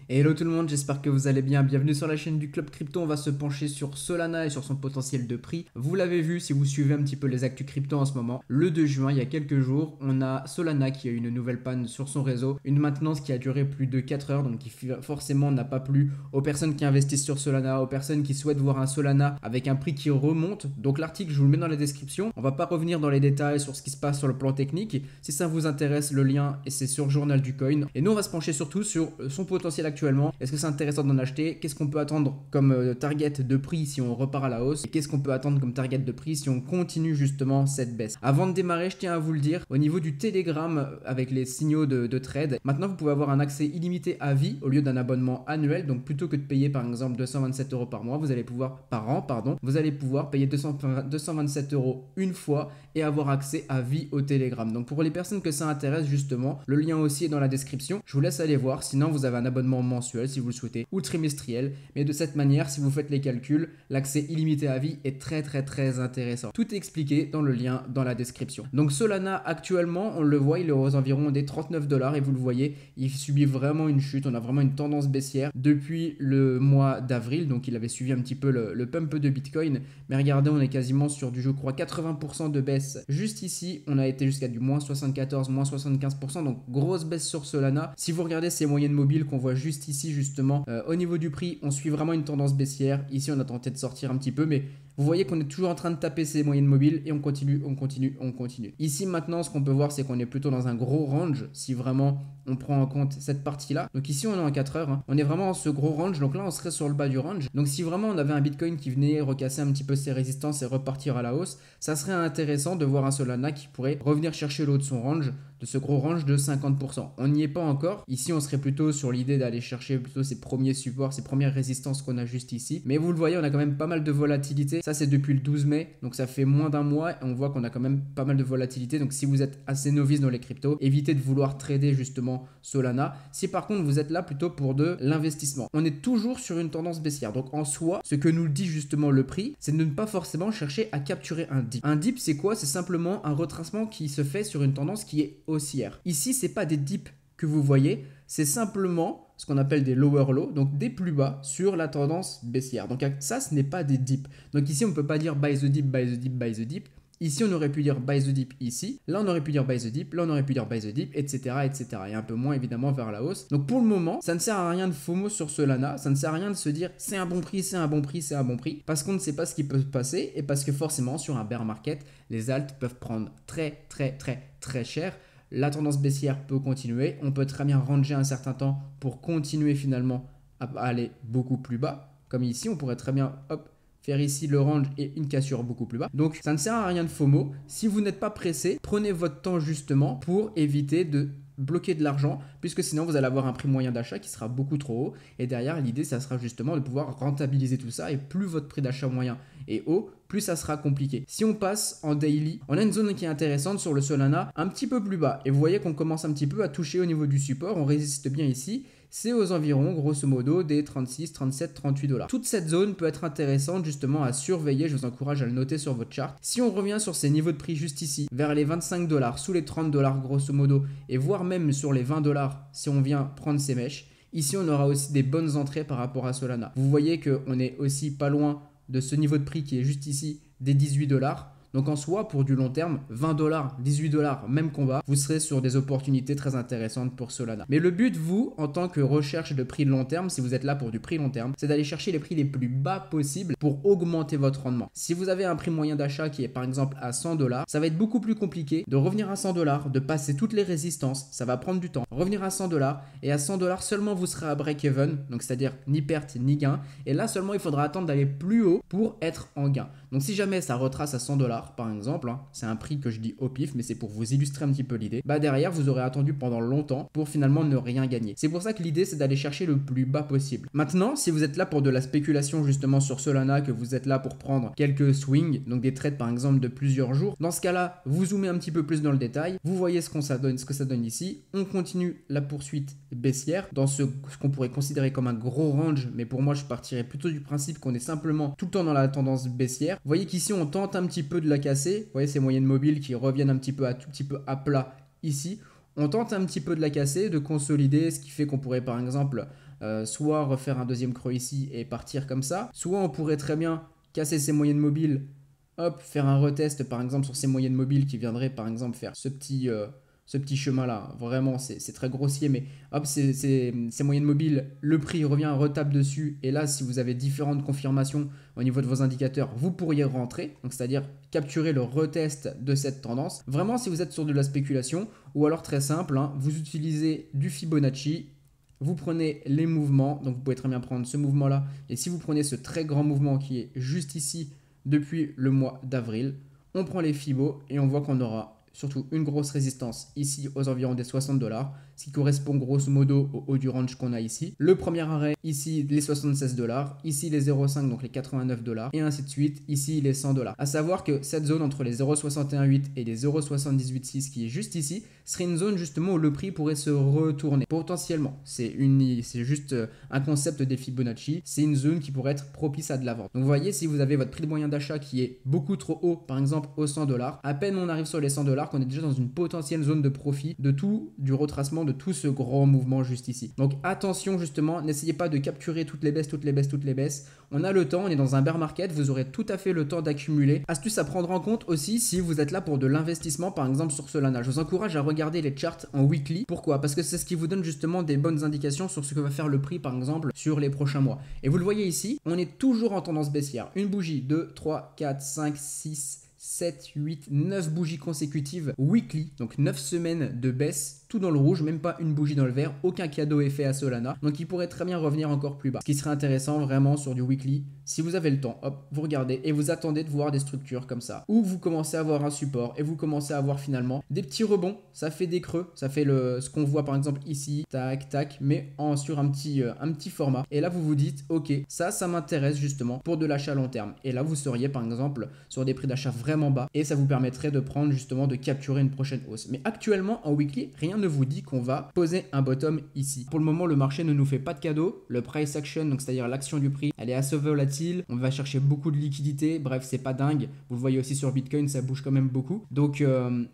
Hello tout le monde, j'espère que vous allez bien. Bienvenue sur la chaîne du Club Crypto. On va se pencher sur Solana et sur son potentiel de prix. Vous l'avez vu si vous suivez un petit peu les actus crypto en ce moment. Le 2 juin, il y a quelques jours, on a Solana qui a eu une nouvelle panne sur son réseau. Une maintenance qui a duré plus de 4 heures, donc qui forcément n'a pas plu aux personnes qui investissent sur Solana, aux personnes qui souhaitent voir un Solana avec un prix qui remonte. Donc l'article, je vous le mets dans la description. On va pas revenir dans les détails sur ce qui se passe sur le plan technique. Si ça vous intéresse, le lien, et c'est sur Journal du Coin. Et nous, on va se pencher surtout sur son potentiel actuellement. Est-ce que c'est intéressant d'en acheter? Qu'est-ce qu'on peut attendre comme target de prix si on repart à la hausse? Et qu'est-ce qu'on peut attendre comme target de prix si on continue justement cette baisse? Avant de démarrer, je tiens à vous le dire, au niveau du Telegram avec les signaux de trade, maintenant vous pouvez avoir un accès illimité à vie au lieu d'un abonnement annuel. Donc plutôt que de payer par exemple 227 euros par mois, vous allez pouvoir, par an, pardon, vous allez pouvoir payer 227 euros une fois et avoir accès à vie au Telegram. Donc pour les personnes que ça intéresse justement, le lien aussi est dans la description. Je vous laisse aller voir. Sinon, vous avez un abonnement mensuel si vous le souhaitez ou trimestriel. Mais de cette manière, si vous faites les calculs, l'accès illimité à vie est très intéressant. Tout est expliqué dans le lien dans la description. Donc Solana actuellement, on le voit, il est aux environs des 39 $ et vous le voyez, il subit vraiment une chute. On a vraiment une tendance baissière depuis le mois d'avril. Donc il avait suivi un petit peu le pump de Bitcoin. Mais regardez, on est quasiment sur du, je crois, 80% de baisse. Juste ici, on a été jusqu'à du moins 74, moins 75%. Donc grosse baisse sur Solana. Si vous regardez ces moyennes mobiles qu'on voit juste ici justement, au niveau du prix, on suit vraiment une tendance baissière. Ici, on a tenté de sortir un petit peu, mais vous voyez qu'on est toujours en train de taper ces moyennes mobiles et on continue. Ici maintenant, ce qu'on peut voir, c'est qu'on est plutôt dans un gros range si vraiment on prend en compte cette partie-là. Donc ici, on est en 4 heures. On est vraiment dans ce gros range. Donc là, on serait sur le bas du range. Donc si vraiment on avait un Bitcoin qui venait recasser un petit peu ses résistances et repartir à la hausse, ça serait intéressant de voir un Solana qui pourrait revenir chercher le haut de son range, de ce gros range de 50%. On n'y est pas encore. Ici, on serait plutôt sur l'idée d'aller chercher plutôt ces premiers supports, ces premières résistances qu'on a juste ici. Mais vous le voyez, on a quand même pas mal de volatilité. Ça, c'est depuis le 12 mai. Donc ça fait moins d'un mois et on voit qu'on a quand même pas mal de volatilité. Donc si vous êtes assez novice dans les cryptos, évitez de vouloir trader justement Solana. Si par contre vous êtes là plutôt pour de l'investissement, on est toujours sur une tendance baissière. Donc en soi, ce que nous dit justement le prix, c'est de ne pas forcément chercher à capturer un dip. Un dip, c'est quoi? C'est simplement un retracement qui se fait sur une tendance qui est haussière. Ici, c'est pas des dips que vous voyez, c'est simplement ce qu'on appelle des lower lows, donc des plus bas sur la tendance baissière. Donc ça, ce n'est pas des dips. Donc ici, on ne peut pas dire buy the dip, buy the dip, buy the dip. Ici, on aurait pu dire buy the dip ici. Là, on aurait pu dire buy the dip. Là, on aurait pu dire buy the dip, etc. Et un peu moins, évidemment, vers la hausse. Donc, pour le moment, ça ne sert à rien de FOMO sur Solana. Ça ne sert à rien de se dire c'est un bon prix, c'est un bon prix, c'est un bon prix. Parce qu'on ne sait pas ce qui peut se passer et parce que forcément, sur un bear market, les alts peuvent prendre très cher. La tendance baissière peut continuer. On peut très bien ranger un certain temps pour continuer finalement à aller beaucoup plus bas. Comme ici, on pourrait très bien, hop, faire ici le range et une cassure beaucoup plus bas. Donc ça ne sert à rien de FOMO. Si vous n'êtes pas pressé, prenez votre temps justement pour éviter de bloquer de l'argent, puisque sinon vous allez avoir un prix moyen d'achat qui sera beaucoup trop haut. Et derrière, l'idée, ça sera justement de pouvoir rentabiliser tout ça. Et plus votre prix d'achat moyen est haut, plus ça sera compliqué. Si on passe en daily, on a une zone qui est intéressante sur le Solana, un petit peu plus bas. Et vous voyez qu'on commence un petit peu à toucher au niveau du support. On résiste bien ici. C'est aux environs, grosso modo, des 36, 37, 38 $. Toute cette zone peut être intéressante justement à surveiller. Je vous encourage à le noter sur votre chart. Si on revient sur ces niveaux de prix juste ici, vers les 25 $, sous les 30 $ grosso modo, et voire même sur les 20 $ si on vient prendre ces mèches, ici on aura aussi des bonnes entrées par rapport à Solana. Vous voyez qu'on est aussi pas loin de ce niveau de prix qui est juste ici, des 18 $. Donc en soi, pour du long terme, 20 $, 18 $, même combat, vous serez sur des opportunités très intéressantes pour Solana. Mais le but, vous, en tant que recherche de prix de long terme, si vous êtes là pour du prix long terme, c'est d'aller chercher les prix les plus bas possibles pour augmenter votre rendement. Si vous avez un prix moyen d'achat qui est par exemple à 100 $, ça va être beaucoup plus compliqué de revenir à 100 $, de passer toutes les résistances, ça va prendre du temps. Revenir à 100 $, et à 100 $ seulement vous serez à break-even, donc c'est-à-dire ni perte ni gain. Et là seulement il faudra attendre d'aller plus haut pour être en gain. Donc si jamais ça retrace à 100 $ par exemple, hein, c'est un prix que je dis au pif, mais c'est pour vous illustrer un petit peu l'idée, bah derrière vous aurez attendu pendant longtemps pour finalement ne rien gagner. C'est pour ça que l'idée c'est d'aller chercher le plus bas possible. Maintenant, si vous êtes là pour de la spéculation justement sur Solana, que vous êtes là pour prendre quelques swings, donc des trades par exemple de plusieurs jours, dans ce cas-là, vous zoomez un petit peu plus dans le détail, vous voyez ce que ça donne ici, on continue la poursuite baissière dans ce qu'on pourrait considérer comme un gros range, mais pour moi je partirais plutôt du principe qu'on est simplement tout le temps dans la tendance baissière. Vous voyez qu'ici on tente un petit peu de la casser, vous voyez ces moyennes mobiles qui reviennent un petit peu tout petit peu à plat ici. On tente un petit peu de la casser, de consolider, ce qui fait qu'on pourrait par exemple soit refaire un deuxième creux ici et partir comme ça, soit on pourrait très bien casser ces moyennes mobiles, hop, faire un retest par exemple sur ces moyennes mobiles qui viendraient par exemple faire ce petit chemin-là. Vraiment, c'est très grossier, mais hop, ces moyennes mobiles, le prix revient, retape dessus. Et là, si vous avez différentes confirmations au niveau de vos indicateurs, vous pourriez rentrer, donc c'est-à-dire capturer le retest de cette tendance. Vraiment, si vous êtes sur de la spéculation, ou alors très simple, hein, vous utilisez du Fibonacci. Vous prenez les mouvements, donc vous pouvez très bien prendre ce mouvement-là. Et si vous prenez ce très grand mouvement qui est juste ici depuis le mois d'avril, on prend les Fibos et on voit qu'on aura surtout une grosse résistance ici aux environs des 60 $, ce qui correspond grosso modo au haut du range qu'on a ici. Le premier arrêt, ici les 76 $, ici les 0,5 donc les 89 $, et ainsi de suite, ici les 100 $. À savoir que cette zone entre les 0,618 et les 0,786 qui est juste ici, serait une zone justement où le prix pourrait se retourner. Potentiellement, c'est juste un concept des Fibonacci, c'est une zone qui pourrait être propice à de la vente. Donc vous voyez, si vous avez votre prix de moyen d'achat qui est beaucoup trop haut, par exemple aux 100 $, à peine on arrive sur les 100 $, qu'on est déjà dans une potentielle zone de profit du retracement de tout ce grand mouvement juste ici. Donc attention justement, n'essayez pas de capturer toutes les baisses. On a le temps, on est dans un bear market, vous aurez tout à fait le temps d'accumuler. Astuce à prendre en compte aussi si vous êtes là pour de l'investissement, par exemple sur Solana. Je vous encourage à regarder les charts en weekly. Pourquoi? Parce que c'est ce qui vous donne justement des bonnes indications sur ce que va faire le prix, par exemple, sur les prochains mois. Et vous le voyez ici, on est toujours en tendance baissière. Une bougie, 2, 3, 4, 5, 6, 7, 8, 9 bougies consécutives weekly, donc 9 semaines de baisse, tout dans le rouge, même pas une bougie dans le vert, aucun cadeau est fait à Solana, donc il pourrait très bien revenir encore plus bas. Ce qui serait intéressant vraiment sur du weekly, si vous avez le temps, hop, vous regardez et vous attendez de voir des structures comme ça, où vous commencez à avoir un support et vous commencez à avoir finalement des petits rebonds, ça fait des creux, ça fait ce qu'on voit par exemple ici, tac, tac, mais sur un petit format. Et là vous vous dites, ok, ça m'intéresse justement pour de l'achat à long terme. Et là vous seriez par exemple sur des prix d'achat vraiment bas et ça vous permettrait de prendre justement, de capturer une prochaine hausse. Mais actuellement en weekly, rien ne vous dit qu'on va poser un bottom ici. Pour le moment, le marché ne nous fait pas de cadeau. Le price action, donc c'est-à-dire l'action du prix, elle est assez volatile. On va chercher beaucoup de liquidités. Bref, c'est pas dingue. Vous le voyez aussi sur Bitcoin, ça bouge quand même beaucoup. Donc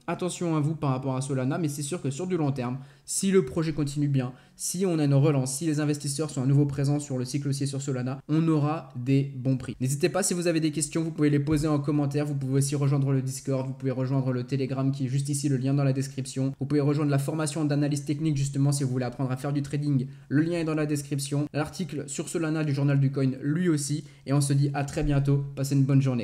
attention à vous par rapport à Solana, mais c'est sûr que sur du long terme, si le projet continue bien, si on a une relance, si les investisseurs sont à nouveau présents sur le cycle haussier sur Solana, on aura des bons prix. N'hésitez pas, si vous avez des questions, vous pouvez les poser en commentaire. Vous pouvez aussi rejoindre le Discord, vous pouvez rejoindre le Telegram qui est juste ici, le lien dans la description. Vous pouvez rejoindre la formation d'analyse technique justement si vous voulez apprendre à faire du trading. Le lien est dans la description. L'article sur Solana du journal du coin lui aussi. Et on se dit à très bientôt. Passez une bonne journée.